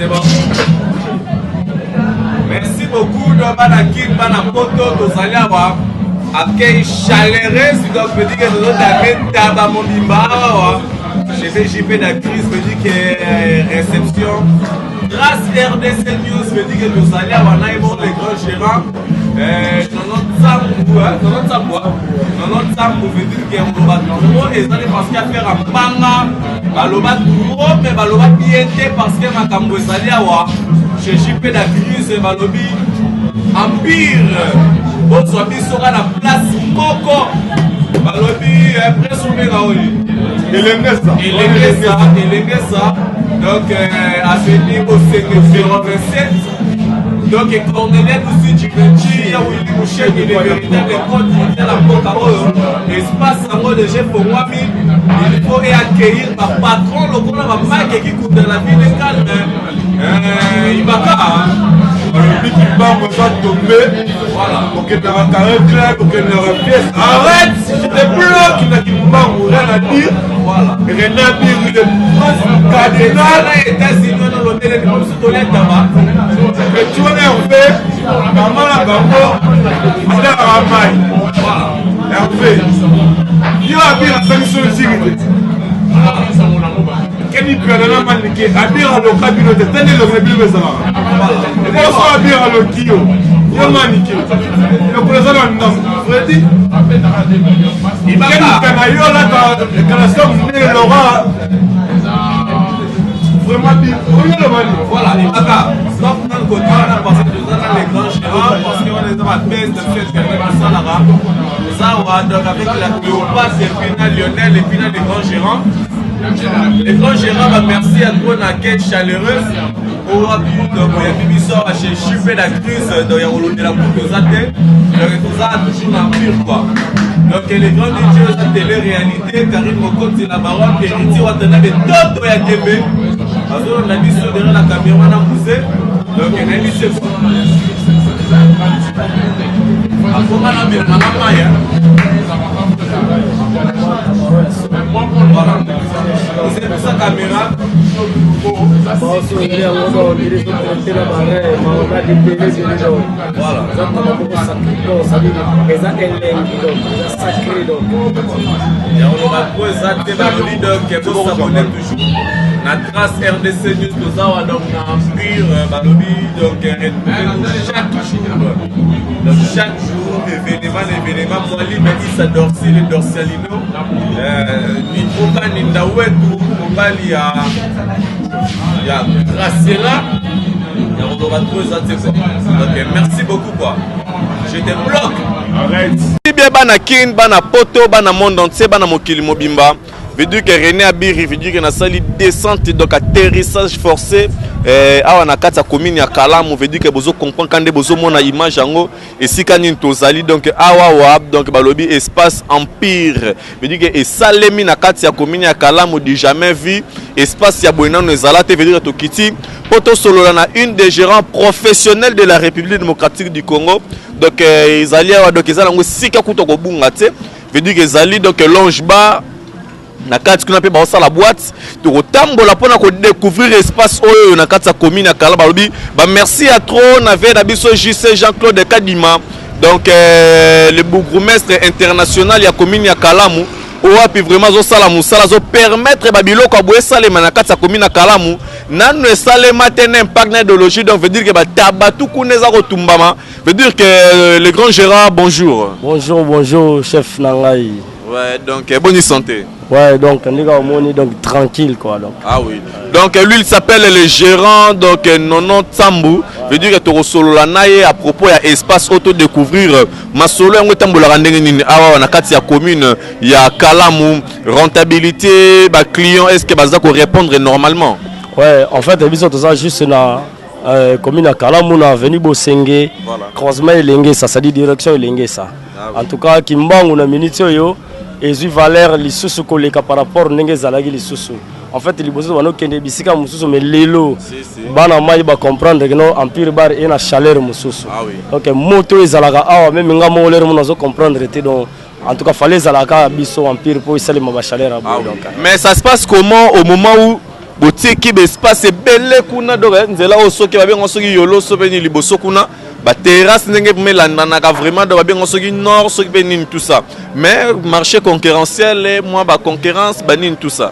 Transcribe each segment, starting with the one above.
C'est bon. Merci beaucoup de Banakin, Banapoto, Tozaliawa. Accueil chaleureux, donc je dis que nous avons Taba Mondimba. J'ai fait JP d'actrice, je dis que réception. Grâce RDC News, je dis que Tozaliawa, on a les grands gérants. Notre sambo veut dire qu'il y a un lobat trop et ça parce qu'il y a faire un banga baloba trop mais baloba bien parce que ma cambo saliawa chez JP d'actrice balobi empire bon soit mis sur la place moko balobi après son mégaoli il aimait ça donc à ce niveau c'est 027. Donc, Cornelia nous dit que il y a un véritable compte de la porte espace en mode de chef pour moi, il faut accueillir par patron, le gros marque qui coûte de la ville de calme. Il va pas. Le but qui va me tomber, voilà, pour que tu aies un carré clair, pour que tu aies une pièce. Arrête, si tu te bloques, il n'a qu'il m'a rien à dire. Voilà. Rien à dire, il est cardinal. États-Unis, dans l'hôtel, il est comme si tu l'es là-bas. Et tu vois, en fait, maman la banco, il est à la maille. Voilà. Et en fait, il y a bien la sanction de sécurité. Keni perdana manike abira lo kabino de tene lo kabino bezala e ko so abira lo kiyo yo manike le président ndam Freddy ibaka kana yo la kana so ne lo ra vraiment bien le mani voilà ibaka donc on côté on a passé deux ans les grands gérants parce que on est dans la baisse de fait que ça la rap ça va donc avec la Cléopâtre et finale Lionel et finale des grands gérants. Les grands gérants, merci à toi, la quête chaleureuse. Au rapide, donc il y a une sort chez JP d'actrice, donc il y a un de la coupe de Zate. Donc tout ça a toujours l'empire, quoi. Donc les grands DJ de télé-réalité, Karine Mokot, c'est la baronne, Héritier, Watana, mais tout est à Québec. Parce qu'on a mis sur derrière la caméra, on a poussé. Donc il y a mis ce fou. À comment on a mis la maille? Voilà. C'est pour sa caméra. Voilà. La trace RDC News, nous avons donc un pur balobi, donc chaque jour. Donc chaque jour, événement, moi, mais il s'adore les dorsalino. Nipoka Nindawetu, Mobali, il y a Gracela. On va trouver ça, c'est ça. Donc merci beaucoup, quoi. Je te bloque. Arrête. Si bien, Banakin, Banapoto, Banamonde entier, Banamokili Mobimba. Veut dire que René Abiri, veut dire que na sali descente, donc atterrissage forcé. Awa na kati ya commune ya Kalamu, veut dire que bozo comprendre quand de bozo mona image yango et si kanin tozali donc awa wab donc balobi espace empire. Veut dire que esalemi na kati ya commune ya Kalamu du jamais vu espace ya boina no ezala te veut dire to kiti poto solo na une des gérants professionnels de la République démocratique du Congo. Donc ezali awa donc ezala ngo sika kuto ko bunga te. Veut dire que ezali donc longe ba na kati kuna pe ba osala boîte to kotambola pona ko découvrir espace oyo na kati ya commune ya Kala balobi ba merci à trop na ve na biso JC Jean-Claude Kadima donc le bourgmestre international ya commune ya Kalamu owapi vraiment zo sala musala zo permettre ba biloko aboye salema na kati ya commune ya Kalamu nanu esalema tene impact na idéologie donc veut dire que ba tabatu kuneza ko tumbama veut dire que le grand Gérard bonjour chef Nangai. Ouais, donc bonne santé. Ouais, donc on est donc tranquille quoi donc. Ah oui. Donc lui il s'appelle le gérant donc Nono Tsambu. Veut dire que tu solo la naie à propos ya espace auto découvrir masolo yango tambola ndenge nini awa na kati ya commune ya Kalamu rentabilité ba client est-ce que baza ko répondre normalement? Ouais, en fait biso tout ça juste na commune ya Kalamu na avenue Bosenge croisement Elenge ça dit direction Elenge ça. En tout cas Kimbangu na minitio yo et je valeur les sous koleka par rapport ndenge zalaki les sous en fait les bozo bano kende bisika mususu mais lelo bana mai ba comprendre que non empire bar et na chaleur mususu donc moto ezalaka awa même nga mo lero munazo comprendre te donc en tout cas fallait zalaka biso empire pour saler ma chaleur donc mais ça se passe comment au moment où botiki espace ebele kuna donc nzela osoki babengo soki yolo so beni liboso kuna ba terrasse ndenge melandanaka vraiment donc babengo soki nord soki beni tout ça mais marché concurrentiel et moi ba concurrence banine tout ça.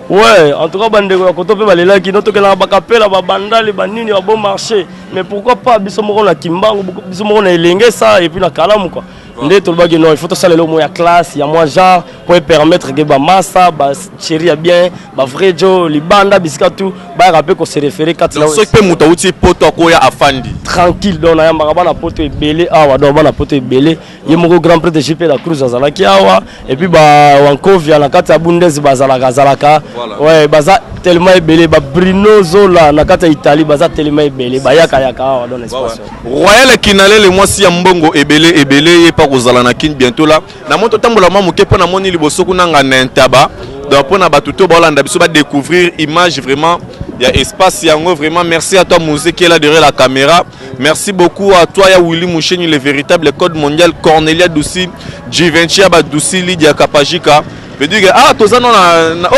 Ouais, en tout cas, bandeko koto pe balela ki noto kela bakapela ba bandali banini ba bon marché. Mais pourquoi pas biso moko na Kimbangu, biso moko na Elenge ça et puis na Kalamu quoi. Ndé to bagi non, il faut to saler le mo ya classe, il y a moins genre pour permettre que ba massa, ba chéri ya bien, ba vrai jo, li banda bisika tout, ba rappeler qu'on se référer quatre là. So pe muta uti poto ko ya afandi. Tranquille donc na yamba na poto ebele awa donc na poto ebele, ye moko grand prêtre de JP la Cruz azalaki awa et puis ba wankovia na kati ya Bundes bazalaka. Voilà. Ouais, baza tellement ebele ba Bruno Zola na kati ya Italie baza tellement ebele ba yaka awa dans l'espace. Royal Kinale le mois si ya mbongo ebele pa kozala na kin bientôt là. Na moto tambola mamu ke pona moni liboso kuna ngana ntaba. Donc pona batuto ba landa biso ba découvrir image vraiment. Il y a espace yango vraiment merci à toi Mouzé qui est là derrière la caméra. Merci beaucoup à toi ya Willy Moucheni le véritable code mondial Cornelia Doussi, Givenchy Badoussi Lydia Kapajika. Je dis que ah tous ça na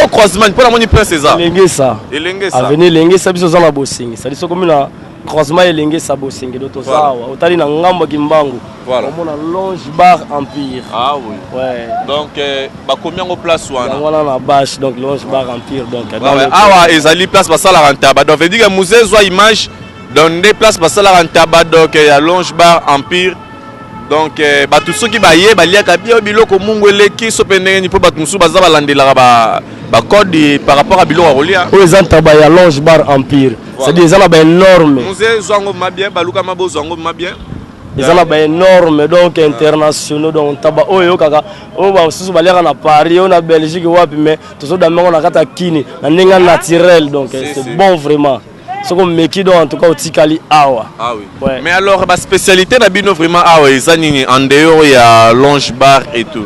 au croisement pour la moni prince César. Elenge ça. Avenir Elenge ça biso za bossing. Ça dit so comme na croisement Elenge ça bossing do to ça. Otali na ngambo Kimbangu. Voilà. On a Longe Bar Empire. Ah oui. Ouais. Donc ba combien au place wana? On a la bâche donc Longe Bar Empire donc. Ah ouais, ezali place ba sala rentable. Donc veut dire que Mouzé zo image dans des places ba sala rentable donc il y a Longe Bar Empire. Donc tout ceux qui baillent baliaka bien biloko mungu eleki so pendenge ni po batu musu baza balandela ba code par rapport à biloko rolia. O ezanta ba ya Longe Bar Empire. C'est des ana ba énorme. Mouzé zongo mabien baluka mabo zongo mabien. Ils ont ba énorme donc internationaux donc taba oyo kaka o ba susu baliaka na Paris on a Belgique wapi mais tout ça d'amengo na kata kini na ninga naturel donc c'est bon vraiment. Ce qu'on met qui en tout cas au Tikali awa. Ah oui. Ouais. Mais alors la spécialité na bino vraiment awa ezani en dehors il y a Longe Bar et tout.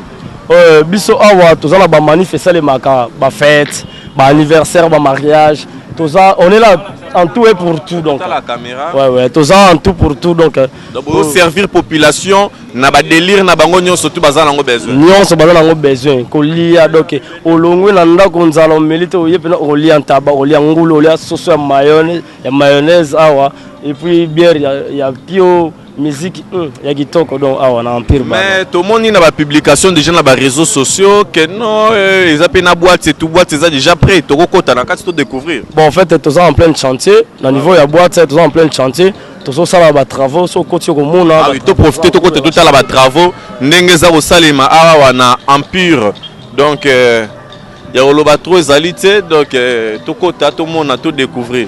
Biso awa tous on a ba manifester les maka ba fête, ba anniversaire, ba mariage, tout ça on est là en tout et pour tout donc. La caméra. Ouais tout ça en tout pour tout donc. Pour servir population na ba délire na bango nyonso tout bazana ngo besoin. Nyonso bazana ngo besoin ko lia donc olongwe na ndako nzala melite oyepena olia ntaba olia ngulu olia soso ya mayonnaise awa et puis bière ya pio musique ya kitoko donc awa na Empire Bar. Mais tout le monde na ba publication déjà na ba réseaux sociaux que non ils appellent na boîte c'est tout boîte c'est déjà prêt to kokota na kati to découvrir. Bon en fait tous en plein chantier na niveau ya boîte c'est tous en plein chantier. Tous ça ba travaux so côté ko mona. Ah oui, to profiter to côté tout ça ba travaux ndenge za ko salima awa na Empire. Donc ya oloba trop ezalité donc to kota to mona to découvrir.